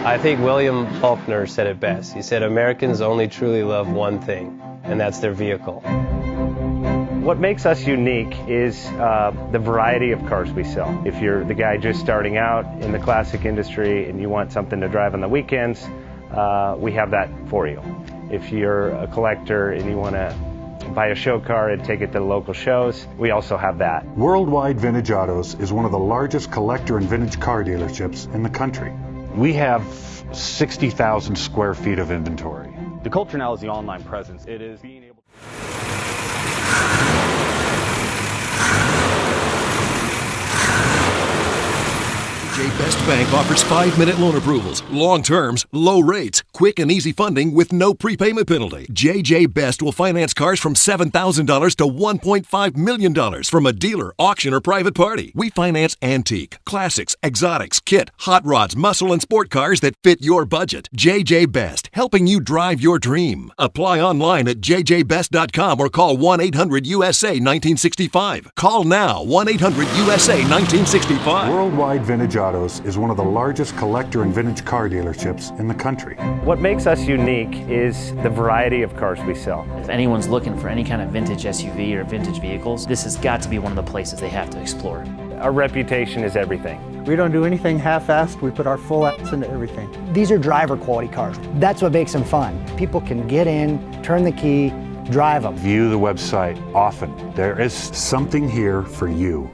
I think William Faulkner said it best. He said, Americans only truly love one thing, and that's their vehicle. What makes us unique is the variety of cars we sell. If you're the guy just starting out in the classic industry and you want something to drive on the weekends, we have that for you. If you're a collector and you want to buy a show car and take it to the local shows, we also have that. Worldwide Vintage Autos is one of the largest collector and vintage car dealerships in the country. We have 60,000 square feet of inventory. The culture now is the online presence. It is being able JEEP Best Bank offers 5-minute loan approvals, long terms, low rates, quick and easy funding with no prepayment penalty. JEEP Best will finance cars from $7,000 to $1.5 million from a dealer, auction, or private party. We finance antique, classics, exotics, kit, hot rods, muscle, and sport cars that fit your budget. JEEP Best, helping you drive your dream. Apply online at jjbest.com or call 1-800-USA-1965. Call now, 1-800-USA-1965. Worldwide Vintage Autos is one of the largest collector and vintage car dealerships in the country. What makes us unique is the variety of cars we sell. If anyone's looking for any kind of vintage SUV or vintage vehicles, this has got to be one of the places they have to explore. Our reputation is everything. We don't do anything half-assed. We put our full ass into everything. These are driver quality cars. That's what makes them fun. People can get in, turn the key, drive them. View the website often. There is Something here for you.